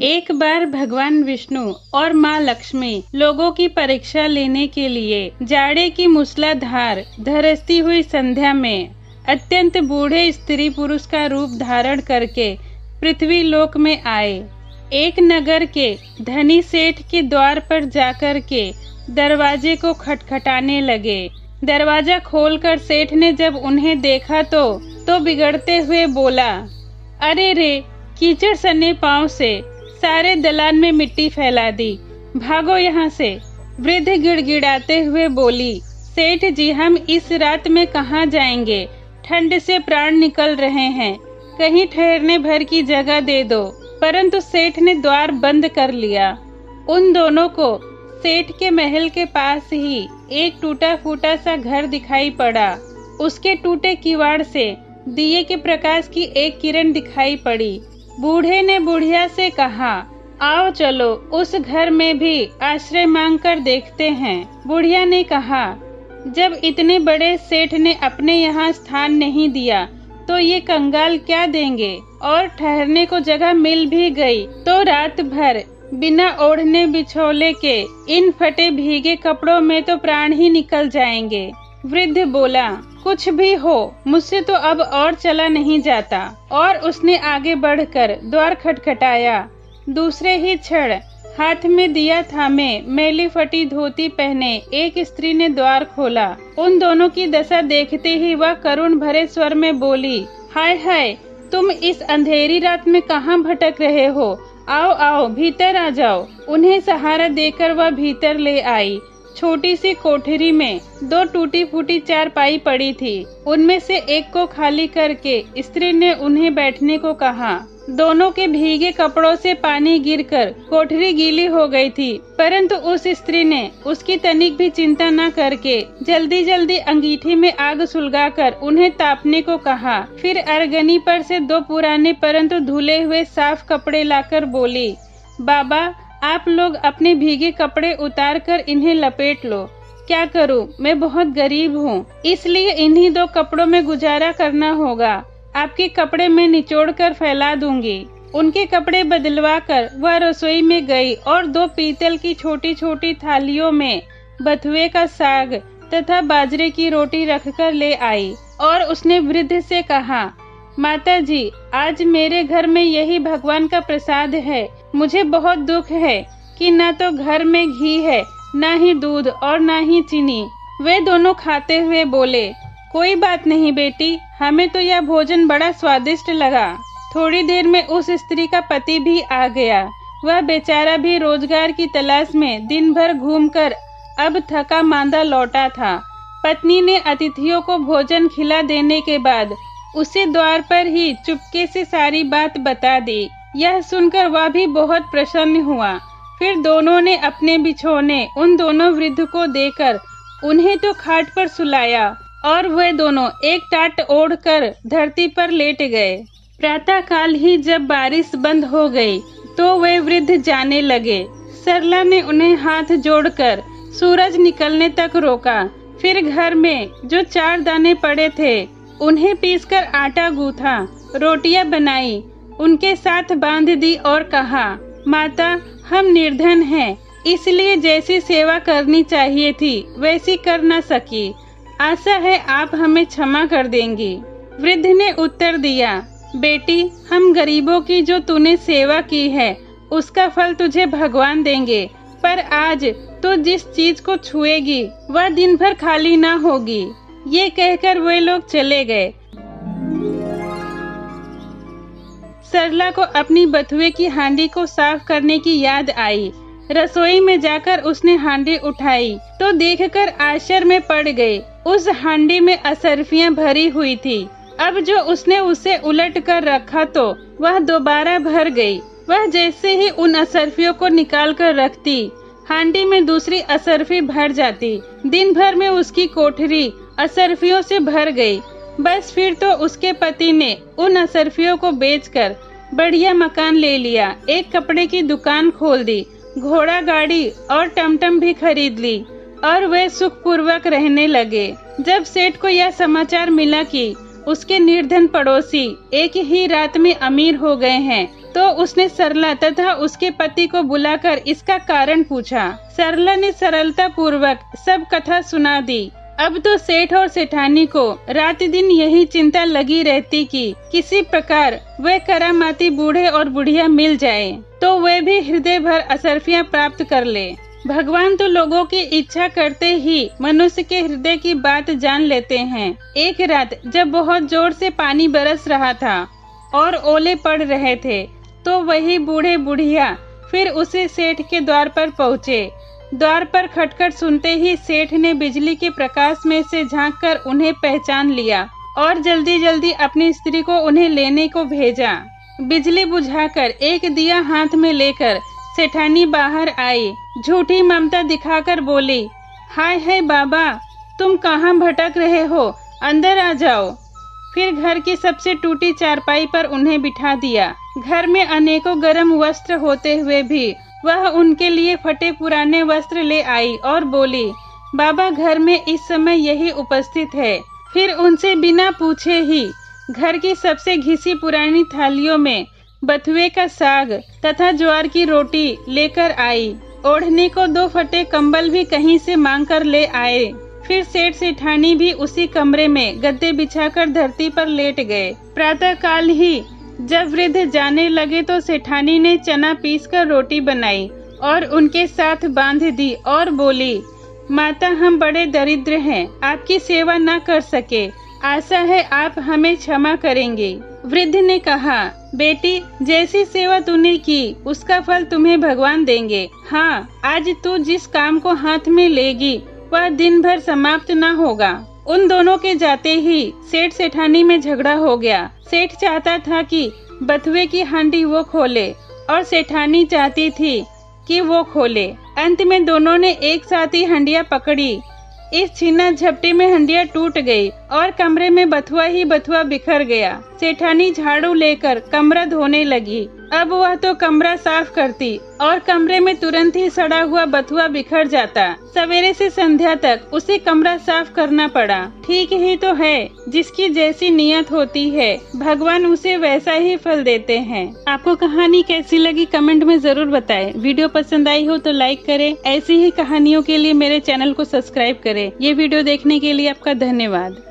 एक बार भगवान विष्णु और माँ लक्ष्मी लोगों की परीक्षा लेने के लिए जाड़े की मूसलाधार धरसती हुई संध्या में अत्यंत बूढ़े स्त्री पुरुष का रूप धारण करके पृथ्वी लोक में आए। एक नगर के धनी सेठ के द्वार पर जाकर के दरवाजे को खटखटाने लगे। दरवाजा खोलकर सेठ ने जब उन्हें देखा तो बिगड़ते हुए बोला, अरे रे, कीचड़ सने पांव से सारे दलान में मिट्टी फैला दी, भागो यहाँ से। वृद्ध गिड़गिड़ाते हुए बोली, सेठ जी, हम इस रात में कहाँ जाएंगे? ठंड से प्राण निकल रहे हैं, कहीं ठहरने भर की जगह दे दो। परंतु सेठ ने द्वार बंद कर लिया। उन दोनों को सेठ के महल के पास ही एक टूटा फूटा सा घर दिखाई पड़ा। उसके टूटे किवाड़ से दिए के प्रकाश की एक किरण दिखाई पड़ी। बूढ़े ने बुढ़िया से कहा, आओ चलो उस घर में भी आश्रय मांग कर देखते हैं। बुढ़िया ने कहा, जब इतने बड़े सेठ ने अपने यहाँ स्थान नहीं दिया तो ये कंगाल क्या देंगे? और ठहरने को जगह मिल भी गई तो रात भर बिना ओढ़ने बिछोले के इन फटे भीगे कपड़ों में तो प्राण ही निकल जाएंगे। वृद्ध बोला, कुछ भी हो, मुझसे तो अब और चला नहीं जाता। और उसने आगे बढ़कर द्वार खटखटाया। दूसरे ही क्षण हाथ में दिया थामे मैली फटी धोती पहने एक स्त्री ने द्वार खोला। उन दोनों की दशा देखते ही वह करुण भरे स्वर में बोली, हाय हाय, तुम इस अंधेरी रात में कहाँ भटक रहे हो? आओ आओ, भीतर आ जाओ। उन्हें सहारा देकर वह भीतर ले आई। छोटी सी कोठरी में दो टूटी फूटी चारपाई पड़ी थी। उनमें से एक को खाली करके स्त्री ने उन्हें बैठने को कहा। दोनों के भीगे कपड़ों से पानी गिरकर कोठरी गीली हो गई थी, परंतु उस स्त्री ने उसकी तनिक भी चिंता न करके जल्दी जल्दी अंगीठी में आग सुलगाकर उन्हें तापने को कहा। फिर अरगनी पर से दो पुराने परंतु धुले हुए साफ कपड़े लाकर बोली, बाबा, आप लोग अपने भीगे कपड़े उतार कर इन्हें लपेट लो। क्या करूं, मैं बहुत गरीब हूं, इसलिए इन्हीं दो कपड़ों में गुजारा करना होगा। आपके कपड़े मैं निचोड़ कर फैला दूंगी। उनके कपड़े बदलवा कर वह रसोई में गई और दो पीतल की छोटी छोटी थालियों में बथुए का साग तथा बाजरे की रोटी रखकर ले आई। और उसने वृद्ध से कहा, माता जी, आज मेरे घर में यही भगवान का प्रसाद है। मुझे बहुत दुख है कि न तो घर में घी है, न ही दूध और न ही चीनी। वे दोनों खाते हुए बोले, कोई बात नहीं बेटी, हमें तो यह भोजन बड़ा स्वादिष्ट लगा। थोड़ी देर में उस स्त्री का पति भी आ गया। वह बेचारा भी रोजगार की तलाश में दिन भर घूमकर अब थका मांदा लौटा था। पत्नी ने अतिथियों को भोजन खिला देने के बाद उसे द्वार पर ही चुपके से सारी बात बता दी। यह सुनकर वह भी बहुत प्रसन्न हुआ। फिर दोनों ने अपने बिछौने उन दोनों वृद्ध को देकर उन्हें तो खाट पर सुलाया और वे दोनों एक टाट ओढ़कर धरती पर लेट गए। प्रातः काल ही जब बारिश बंद हो गई तो वे वृद्ध जाने लगे। सरला ने उन्हें हाथ जोड़कर सूरज निकलने तक रोका। फिर घर में जो 4 दाने पड़े थे उन्हें पीसकर आटा गूथा, रोटियां बनाई, उनके साथ बांध दी और कहा, माता, हम निर्धन हैं, इसलिए जैसी सेवा करनी चाहिए थी वैसी कर न सकी। आशा है आप हमें क्षमा कर देंगी। वृद्ध ने उत्तर दिया, बेटी, हम गरीबों की जो तूने सेवा की है उसका फल तुझे भगवान देंगे, पर आज तो जिस चीज को छुएगी वह दिन भर खाली ना होगी। ये कहकर वे लोग चले गए। सरला को अपनी बथुए की हांडी को साफ करने की याद आई। रसोई में जाकर उसने हांडी उठाई तो देखकर आश्चर्य में पड़ गई। उस हांडी में असरफियां भरी हुई थी। अब जो उसने उसे उलट कर रखा तो वह दोबारा भर गई। वह जैसे ही उन असरफियों को निकाल कर रखती, हांडी में दूसरी असरफी भर जाती। दिन भर में उसकी कोठरी असरफियों से भर गई। बस फिर तो उसके पति ने उन असरफियों को बेचकर बढ़िया मकान ले लिया, एक कपड़े की दुकान खोल दी, घोड़ा गाड़ी और टमटम भी खरीद ली और वे सुखपूर्वक रहने लगे। जब सेठ को यह समाचार मिला कि उसके निर्धन पड़ोसी एक ही रात में अमीर हो गए हैं, तो उसने सरला तथा उसके पति को बुलाकर इसका कारण पूछा। सरला ने सरलता पूर्वक सब कथा सुना दी। अब तो सेठ और सेठानी को रात दिन यही चिंता लगी रहती कि किसी प्रकार वे करामाती बूढ़े और बुढ़िया मिल जाए तो वे भी हृदय भर असरफियां प्राप्त कर ले। भगवान तो लोगों की इच्छा करते ही मनुष्य के हृदय की बात जान लेते हैं। एक रात जब बहुत जोर से पानी बरस रहा था और ओले पड़ रहे थे, तो वही बूढ़े बुढ़िया फिर उसी सेठ के द्वार पर पहुँचे। द्वार पर खटखट सुनते ही सेठ ने बिजली के प्रकाश में से झांककर उन्हें पहचान लिया और जल्दी जल्दी अपनी स्त्री को उन्हें लेने को भेजा। बिजली बुझाकर एक दिया हाथ में लेकर सेठानी बाहर आई। झूठी ममता दिखाकर बोली, हाय हाय बाबा, तुम कहाँ भटक रहे हो, अंदर आ जाओ। फिर घर की सबसे टूटी चारपाई पर उन्हें बिठा दिया। घर में अनेकों गर्म वस्त्र होते हुए भी वह उनके लिए फटे पुराने वस्त्र ले आई और बोली, बाबा घर में इस समय यही उपस्थित है। फिर उनसे बिना पूछे ही घर की सबसे घिसी पुरानी थालियों में बथुए का साग तथा ज्वार की रोटी लेकर आई। ओढ़ने को 2 फटे कंबल भी कहीं से मांग कर ले आए। फिर सेठ सेठानी भी उसी कमरे में गद्दे बिछाकर धरती पर लेट गए। प्रातः काल ही जब वृद्ध जाने लगे तो सेठानी ने चना पीसकर रोटी बनाई और उनके साथ बांध दी और बोली, माता हम बड़े दरिद्र हैं, आपकी सेवा न कर सके, आशा है आप हमें क्षमा करेंगे। वृद्ध ने कहा, बेटी जैसी सेवा तूने की उसका फल तुम्हें भगवान देंगे। हाँ, आज तू जिस काम को हाथ में लेगी वह दिन भर समाप्त न होगा। उन दोनों के जाते ही सेठ सेठानी में झगड़ा हो गया। सेठ चाहता था कि बथुए की हांडी वो खोले और सेठानी चाहती थी कि वो खोले। अंत में दोनों ने एक साथ ही हंडिया पकड़ी। इस छीना झपटी में हंडिया टूट गई और कमरे में बथुआ ही बथुआ बिखर गया। सेठानी झाड़ू लेकर कमरा धोने लगी। अब वह तो कमरा साफ करती और कमरे में तुरंत ही सड़ा हुआ बथुआ बिखर जाता। सवेरे से संध्या तक उसे कमरा साफ करना पड़ा। ठीक ही तो है, जिसकी जैसी नियत होती है भगवान उसे वैसा ही फल देते हैं। आपको कहानी कैसी लगी कमेंट में जरूर बताएं। वीडियो पसंद आई हो तो लाइक करें। ऐसी ही कहानियों के लिए मेरे चैनल को सब्सक्राइब करें। ये वीडियो देखने के लिए आपका धन्यवाद।